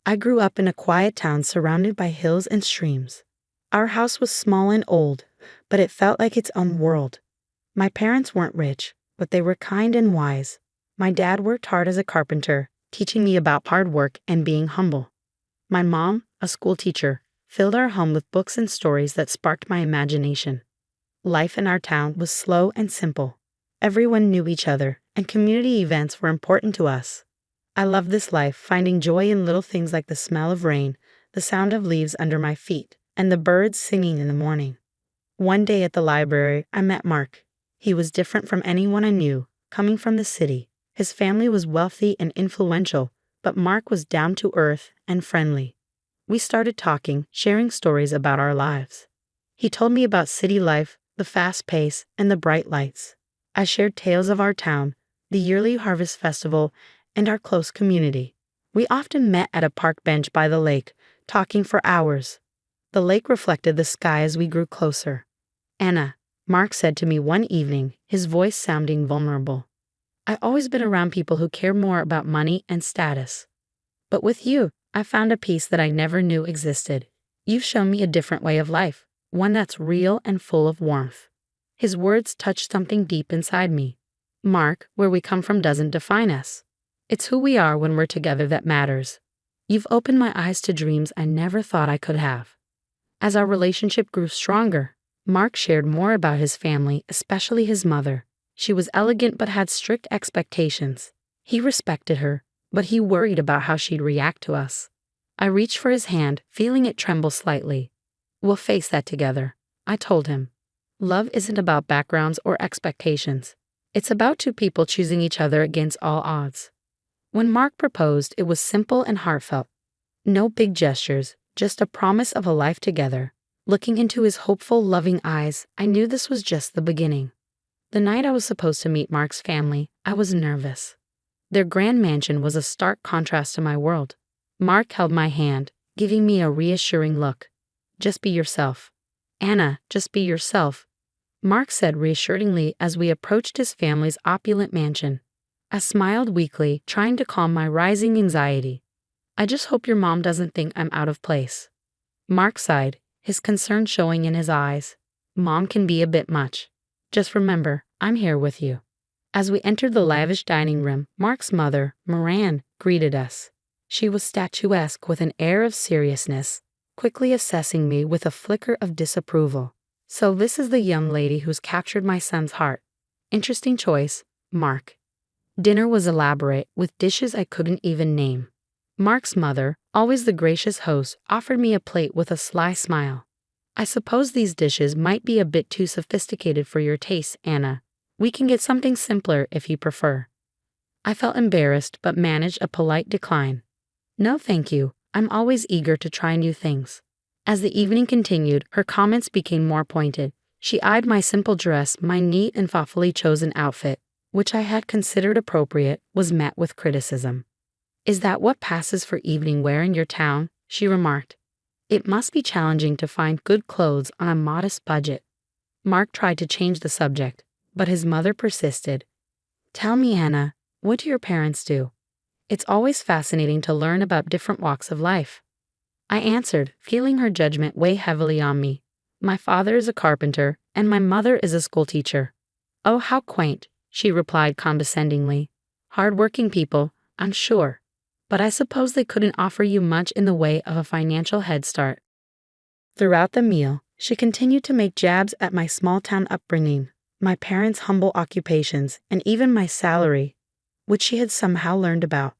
I grew up in a quiet town surrounded by hills and streams. Our house was small and old, but it felt like its own world. My parents weren't rich, but they were kind and wise. My dad worked hard as a carpenter, teaching me about hard work and being humble. My mom, a school teacher, filled our home with books and stories that sparked my imagination. Life in our town was slow and simple. Everyone knew each other, and community events were important to us. I loved this life, finding joy in little things like the smell of rain, the sound of leaves under my feet, and the birds singing in the morning. One day at the library, I met Mark. He was different from anyone I knew, coming from the city. His family was wealthy and influential, but Mark was down to earth and friendly. We started talking, sharing stories about our lives. He told me about city life, the fast pace, and the bright lights. I shared tales of our town, the yearly harvest festival, and our close community. We often met at a park bench by the lake, talking for hours. The lake reflected the sky as we grew closer. "Anna," Mark said to me one evening, his voice sounding vulnerable. "I've always been around people who care more about money and status. But with you, I found a peace that I never knew existed. You've shown me a different way of life, one that's real and full of warmth." His words touched something deep inside me. "Mark, where we come from doesn't define us. It's who we are when we're together that matters. You've opened my eyes to dreams I never thought I could have." As our relationship grew stronger, Mark shared more about his family, especially his mother. She was elegant but had strict expectations. He respected her, but he worried about how she'd react to us. I reached for his hand, feeling it tremble slightly. "We'll face that together," I told him. Love isn't about backgrounds or expectations. It's about two people choosing each other against all odds. When Mark proposed, it was simple and heartfelt. No big gestures, just a promise of a life together. Looking into his hopeful, loving eyes, I knew this was just the beginning. The night I was supposed to meet Mark's family, I was nervous. Their grand mansion was a stark contrast to my world. Mark held my hand, giving me a reassuring look. "Just be yourself. Anna, just be yourself," Mark said reassuringly as we approached his family's opulent mansion. I smiled weakly, trying to calm my rising anxiety. "I just hope your mom doesn't think I'm out of place." Mark sighed, his concern showing in his eyes. "Mom can be a bit much. Just remember, I'm here with you." As we entered the lavish dining room, Mark's mother, Moran, greeted us. She was statuesque with an air of seriousness, quickly assessing me with a flicker of disapproval. "So this is the young lady who's captured my son's heart. Interesting choice, Mark." Dinner was elaborate, with dishes I couldn't even name. Mark's mother, always the gracious host, offered me a plate with a sly smile. "I suppose these dishes might be a bit too sophisticated for your taste, Anna. We can get something simpler if you prefer." I felt embarrassed but managed a polite decline. "No thank you, I'm always eager to try new things." As the evening continued, her comments became more pointed. She eyed my simple dress, my neat and thoughtfully chosen outfit, which I had considered appropriate, was met with criticism. "Is that what passes for evening wear in your town?" she remarked. "It must be challenging to find good clothes on a modest budget." Mark tried to change the subject, but his mother persisted. "Tell me, Anna, what do your parents do? It's always fascinating to learn about different walks of life." I answered, feeling her judgment weigh heavily on me. "My father is a carpenter, and my mother is a schoolteacher." "Oh, how quaint," she replied condescendingly. "Hard-working people, I'm sure. But I suppose they couldn't offer you much in the way of a financial head start." Throughout the meal, she continued to make jabs at my small-town upbringing, my parents' humble occupations, and even my salary, which she had somehow learned about.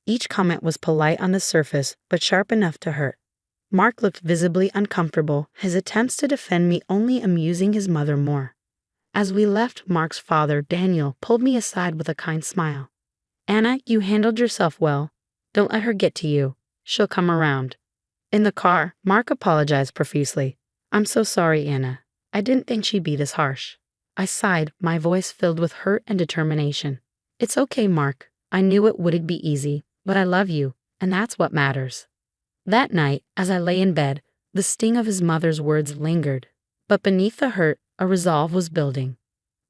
Each comment was polite on the surface, but sharp enough to hurt. Mark looked visibly uncomfortable, his attempts to defend me only amusing his mother more. As we left, Mark's father, Daniel, pulled me aside with a kind smile. "Anna, you handled yourself well. Don't let her get to you. She'll come around." In the car, Mark apologized profusely. "I'm so sorry, Anna. I didn't think she'd be this harsh." I sighed, my voice filled with hurt and determination. "It's okay, Mark. I knew it wouldn't be easy, but I love you, and that's what matters." That night, as I lay in bed, the sting of his mother's words lingered. But beneath the hurt, a resolve was building.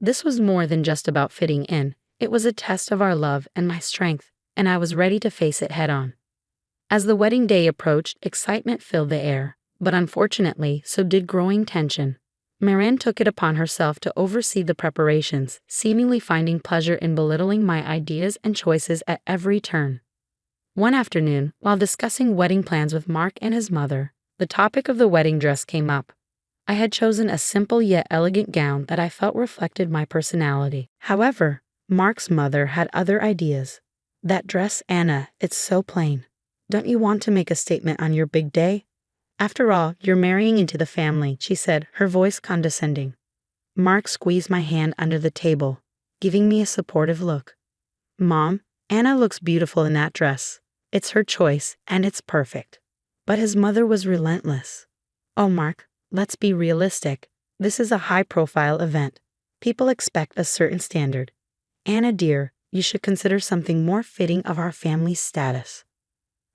This was more than just about fitting in. It was a test of our love and my strength, and I was ready to face it head on. As the wedding day approached, excitement filled the air, but unfortunately, so did growing tension. Miranda took it upon herself to oversee the preparations, seemingly finding pleasure in belittling my ideas and choices at every turn. One afternoon, while discussing wedding plans with Mark and his mother, the topic of the wedding dress came up. I had chosen a simple yet elegant gown that I felt reflected my personality. However, Mark's mother had other ideas. That dress, Anna, it's so plain. Don't you want to make a statement on your big day? After all, you're marrying into the family, she said, her voice condescending. Mark squeezed my hand under the table, giving me a supportive look. Mom, Anna looks beautiful in that dress. It's her choice, and it's perfect. But his mother was relentless. Oh, Mark, let's be realistic. This is a high-profile event. People expect a certain standard. Anna, dear, you should consider something more fitting of our family's status.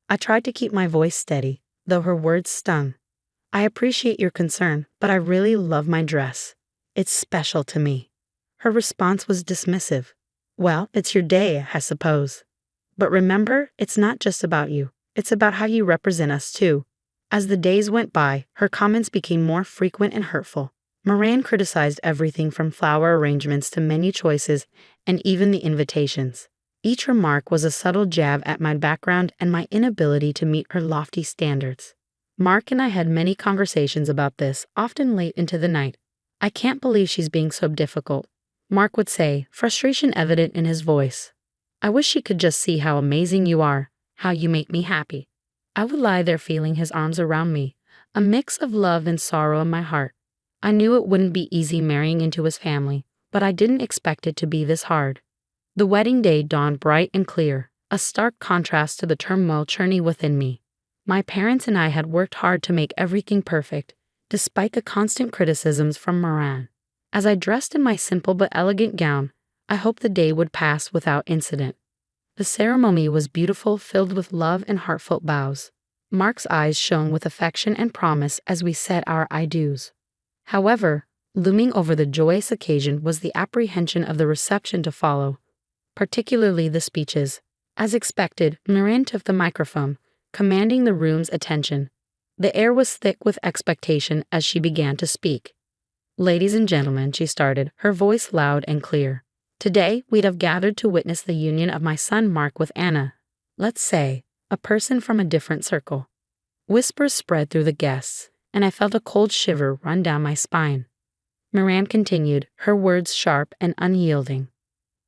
I tried to keep my voice steady, though her words stung. I appreciate your concern, but I really love my dress. It's special to me. Her response was dismissive. Well, it's your day, I suppose. But remember, it's not just about you. It's about how you represent us, too. As the days went by, her comments became more frequent and hurtful. Miranda criticized everything from flower arrangements to menu choices and even the invitations. Each remark was a subtle jab at my background and my inability to meet her lofty standards. Mark and I had many conversations about this, often late into the night. I can't believe she's being so difficult, Mark would say, frustration evident in his voice. I wish she could just see how amazing you are, how you make me happy. I would lie there feeling his arms around me, a mix of love and sorrow in my heart. I knew it wouldn't be easy marrying into his family, but I didn't expect it to be this hard. The wedding day dawned bright and clear, a stark contrast to the turmoil churning within me. My parents and I had worked hard to make everything perfect, despite the constant criticisms from Miranda. As I dressed in my simple but elegant gown, I hoped the day would pass without incident. The ceremony was beautiful, filled with love and heartfelt vows. Mark's eyes shone with affection and promise as we said our I do's. However, looming over the joyous occasion was the apprehension of the reception to follow, particularly the speeches. As expected, Miranda took the microphone, commanding the room's attention. The air was thick with expectation as she began to speak. Ladies and gentlemen, she started, her voice loud and clear. Today, we'd have gathered to witness the union of my son Mark with Anna. Let's say, a person from a different circle. Whispers spread through the guests, and I felt a cold shiver run down my spine. Miranda continued, her words sharp and unyielding.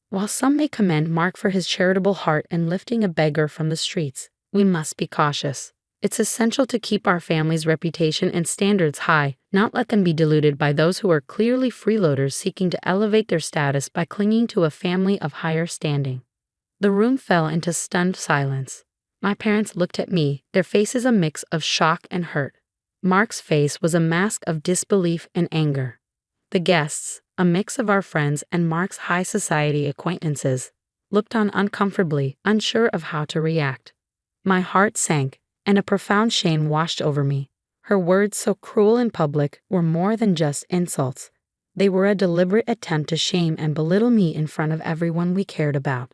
While some may commend Mark for his charitable heart in lifting a beggar from the streets, we must be cautious. It's essential to keep our family's reputation and standards high, not let them be diluted by those who are clearly freeloaders seeking to elevate their status by clinging to a family of higher standing. The room fell into stunned silence. My parents looked at me, their faces a mix of shock and hurt. Mark's face was a mask of disbelief and anger. The guests, a mix of our friends and Mark's high society acquaintances, looked on uncomfortably, unsure of how to react. My heart sank, and a profound shame washed over me. Her words, so cruel in public, were more than just insults. They were a deliberate attempt to shame and belittle me in front of everyone we cared about.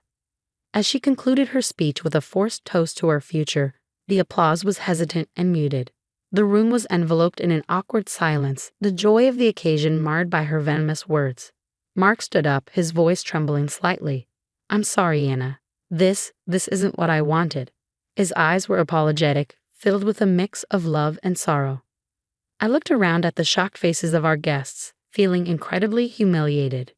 As she concluded her speech with a forced toast to our future, the applause was hesitant and muted. The room was enveloped in an awkward silence, the joy of the occasion marred by her venomous words. Mark stood up, his voice trembling slightly. I'm sorry, Anna. This isn't what I wanted. His eyes were apologetic, filled with a mix of love and sorrow. I looked around at the shocked faces of our guests, feeling incredibly humiliated.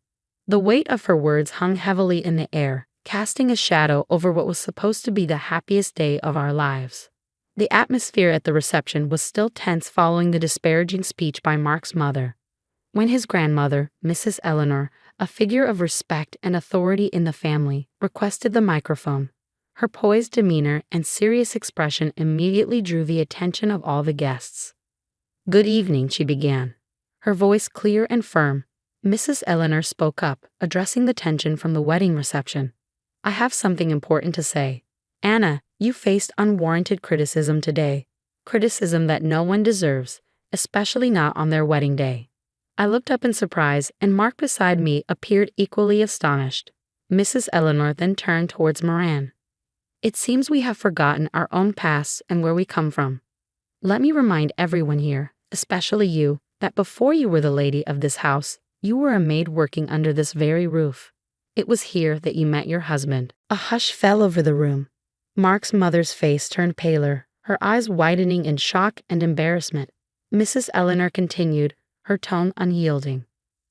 The weight of her words hung heavily in the air, casting a shadow over what was supposed to be the happiest day of our lives. The atmosphere at the reception was still tense following the disparaging speech by Mark's mother. When his grandmother, Mrs. Eleanor, a figure of respect and authority in the family, requested the microphone, her poised demeanor and serious expression immediately drew the attention of all the guests. Good evening, she began. Her voice clear and firm, Mrs. Eleanor spoke up, addressing the tension from the wedding reception. I have something important to say. Anna, you faced unwarranted criticism today. Criticism that no one deserves, especially not on their wedding day. I looked up in surprise, and Mark beside me appeared equally astonished. Mrs. Eleanor then turned towards Miranda. It seems we have forgotten our own past and where we come from. Let me remind everyone here, especially you, that before you were the lady of this house, you were a maid working under this very roof. It was here that you met your husband." A hush fell over the room. Mark's mother's face turned paler, her eyes widening in shock and embarrassment. Mrs. Eleanor continued, her tone unyielding.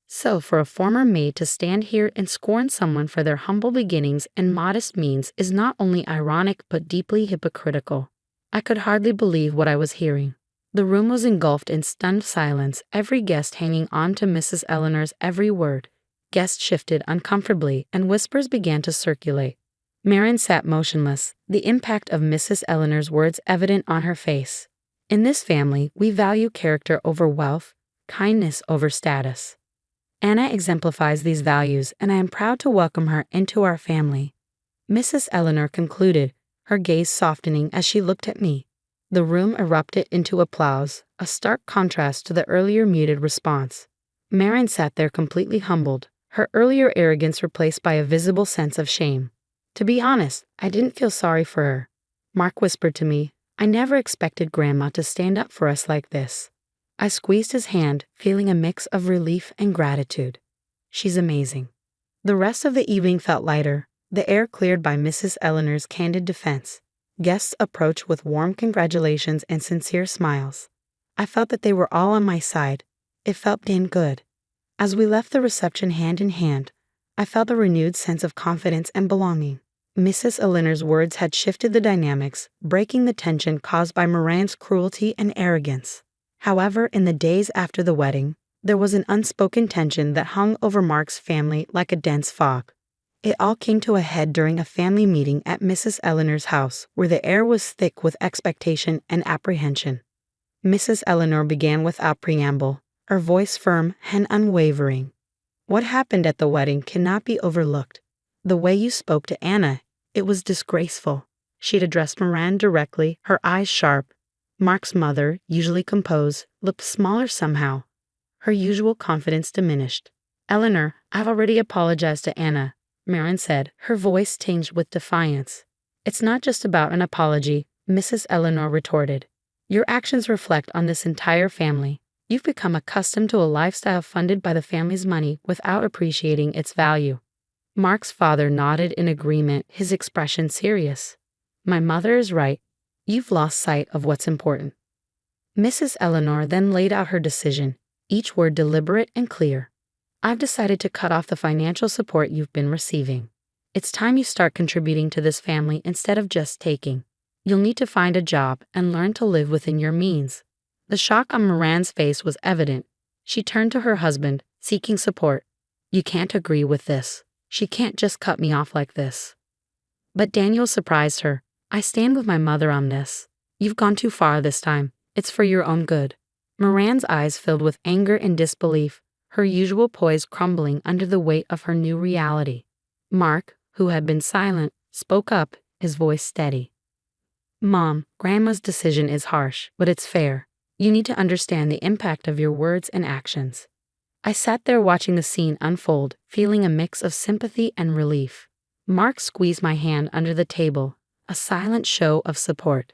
"So for a former maid to stand here and scorn someone for their humble beginnings and modest means is not only ironic but deeply hypocritical." I could hardly believe what I was hearing. The room was engulfed in stunned silence, every guest hanging on to Mrs. Eleanor's every word. Guests shifted uncomfortably, and whispers began to circulate. Marian sat motionless, the impact of Mrs. Eleanor's words evident on her face. "In this family, we value character over wealth, kindness over status. Anna exemplifies these values, and I am proud to welcome her into our family," Mrs. Eleanor concluded, her gaze softening as she looked at me. The room erupted into applause, a stark contrast to the earlier muted response. Marian sat there completely humbled, her earlier arrogance replaced by a visible sense of shame. To be honest, I didn't feel sorry for her. Mark whispered to me, "I never expected Grandma to stand up for us like this." I squeezed his hand, feeling a mix of relief and gratitude. "She's amazing." The rest of the evening felt lighter, the air cleared by Mrs. Eleanor's candid defense. Guests approached with warm congratulations and sincere smiles. I felt that they were all on my side. It felt damn good. As we left the reception hand in hand, I felt a renewed sense of confidence and belonging. Mrs. Eleanor's words had shifted the dynamics, breaking the tension caused by Moran's cruelty and arrogance. However, in the days after the wedding, there was an unspoken tension that hung over Mark's family like a dense fog. It all came to a head during a family meeting at Mrs. Eleanor's house, where the air was thick with expectation and apprehension. Mrs. Eleanor began without preamble, her voice firm and unwavering. "What happened at the wedding cannot be overlooked. The way you spoke to Anna, it was disgraceful." She'd addressed Moran directly, her eyes sharp. Mark's mother, usually composed, looked smaller somehow. Her usual confidence diminished. "Eleanor, I've already apologized to Anna," Moran said, her voice tinged with defiance. "It's not just about an apology," Mrs. Eleanor retorted. "Your actions reflect on this entire family. You've become accustomed to a lifestyle funded by the family's money without appreciating its value." Mark's father nodded in agreement, his expression serious. "My mother is right. You've lost sight of what's important." Mrs. Eleanor then laid out her decision, each word deliberate and clear. "I've decided to cut off the financial support you've been receiving. It's time you start contributing to this family instead of just taking. You'll need to find a job and learn to live within your means." The shock on Moran's face was evident. She turned to her husband, seeking support. "You can't agree with this. She can't just cut me off like this." But Daniel surprised her. "I stand with my mother on this. You've gone too far this time. It's for your own good." Moran's eyes filled with anger and disbelief, her usual poise crumbling under the weight of her new reality. Mark, who had been silent, spoke up, his voice steady. "Mom, Grandma's decision is harsh, but it's fair. You need to understand the impact of your words and actions." I sat there watching the scene unfold, feeling a mix of sympathy and relief. Mark squeezed my hand under the table, a silent show of support.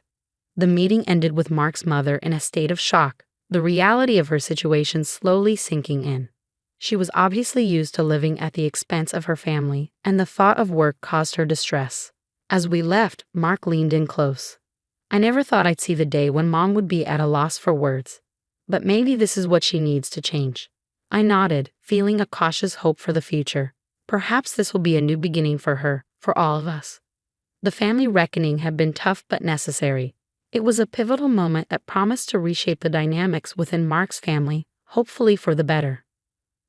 The meeting ended with Mark's mother in a state of shock, the reality of her situation slowly sinking in. She was obviously used to living at the expense of her family, and the thought of work caused her distress. As we left, Mark leaned in close. "I never thought I'd see the day when Mom would be at a loss for words. But maybe this is what she needs to change." I nodded, feeling a cautious hope for the future. Perhaps this will be a new beginning for her, for all of us. The family reckoning had been tough but necessary. It was a pivotal moment that promised to reshape the dynamics within Mark's family, hopefully for the better.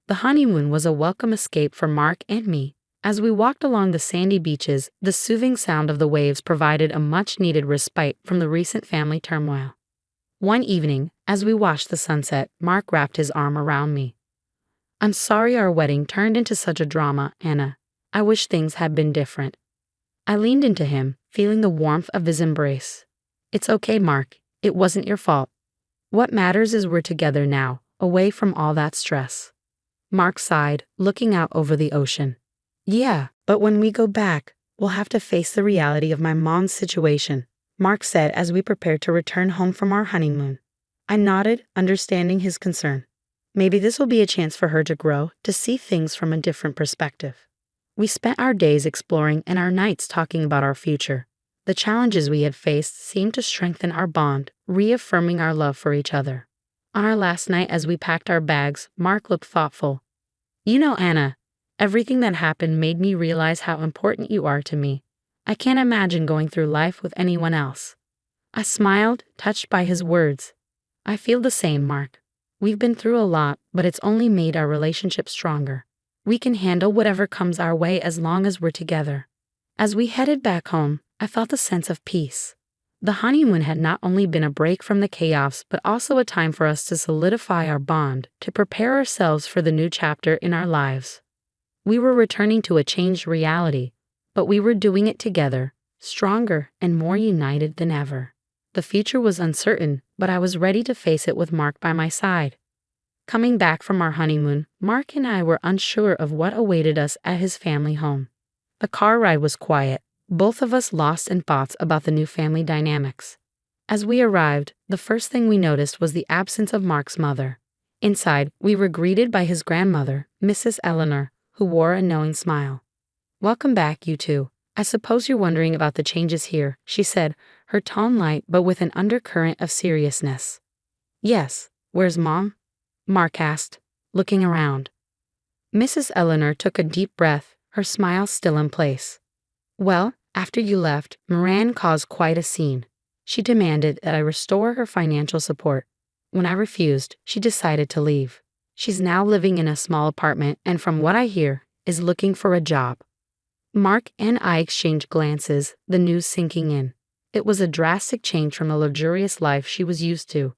The honeymoon was a welcome escape for Mark and me. As we walked along the sandy beaches, the soothing sound of the waves provided a much-needed respite from the recent family turmoil. One evening, as we watched the sunset, Mark wrapped his arm around me. "I'm sorry our wedding turned into such a drama, Anna. I wish things had been different." I leaned into him, feeling the warmth of his embrace. "It's okay, Mark. It wasn't your fault. What matters is we're together now, away from all that stress." Mark sighed, looking out over the ocean. "Yeah, but when we go back, We'll have to face the reality of my mom's situation, Mark said as we prepared to return home from our honeymoon. I nodded, understanding his concern. Maybe this will be a chance for her to grow, to see things from a different perspective. We spent our days exploring and our nights talking about our future. The challenges we had faced seemed to strengthen our bond, reaffirming our love for each other. On our last night, as we packed our bags, Mark looked thoughtful. You know, Anna, everything that happened made me realize how important you are to me. I can't imagine going through life with anyone else. I smiled, touched by his words. I feel the same, Mark. We've been through a lot, but it's only made our relationship stronger. We can handle whatever comes our way as long as we're together. As we headed back home, I felt a sense of peace. The honeymoon had not only been a break from the chaos, but also a time for us to solidify our bond, to prepare ourselves for the new chapter in our lives. We were returning to a changed reality, but we were doing it together, stronger and more united than ever. The future was uncertain, but I was ready to face it with Mark by my side. Coming back from our honeymoon, Mark and I were unsure of what awaited us at his family home. The car ride was quiet, both of us lost in thoughts about the new family dynamics. As we arrived, the first thing we noticed was the absence of Mark's mother. Inside, we were greeted by his grandmother, Mrs. Eleanor, who wore a knowing smile. "Welcome back, you two. I suppose you're wondering about the changes here," she said, her tone light but with an undercurrent of seriousness. "Yes, where's Mom?" Mark asked, looking around. Mrs. Eleanor took a deep breath, her smile still in place. "Well, after you left, Moran caused quite a scene. She demanded that I restore her financial support. When I refused, she decided to leave. She's now living in a small apartment and, from what I hear, is looking for a job." Mark and I exchanged glances, the news sinking in. It was a drastic change from the luxurious life she was used to.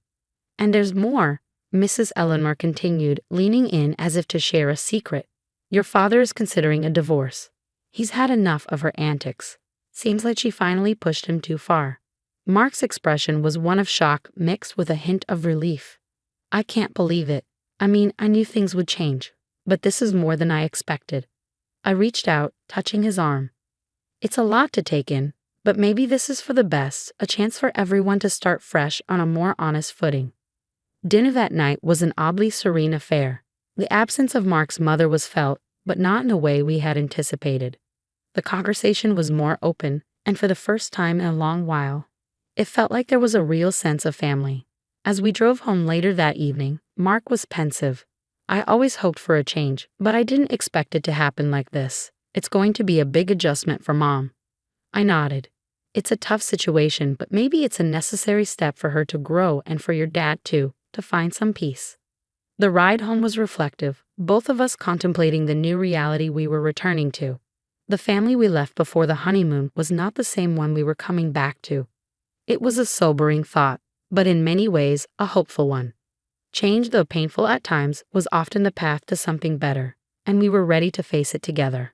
"And there's more," Mrs. Eleanor continued, leaning in as if to share a secret. "Your father is considering a divorce. He's had enough of her antics. Seems like she finally pushed him too far." Mark's expression was one of shock mixed with a hint of relief. "I can't believe it. I mean, I knew things would change, but this is more than I expected." I reached out, touching his arm. "It's a lot to take in, but maybe this is for the best, a chance for everyone to start fresh on a more honest footing." Dinner that night was an oddly serene affair. The absence of Mark's mother was felt, but not in a way we had anticipated. The conversation was more open, and for the first time in a long while, it felt like there was a real sense of family. As we drove home later that evening, Mark was pensive. "I always hoped for a change, but I didn't expect it to happen like this. It's going to be a big adjustment for Mom." I nodded. "It's a tough situation, but maybe it's a necessary step for her to grow and for your dad too, to find some peace." The ride home was reflective, both of us contemplating the new reality we were returning to. The family we left before the honeymoon was not the same one we were coming back to. It was a sobering thought, but in many ways a hopeful one. Change, though painful at times, was often the path to something better, and we were ready to face it together.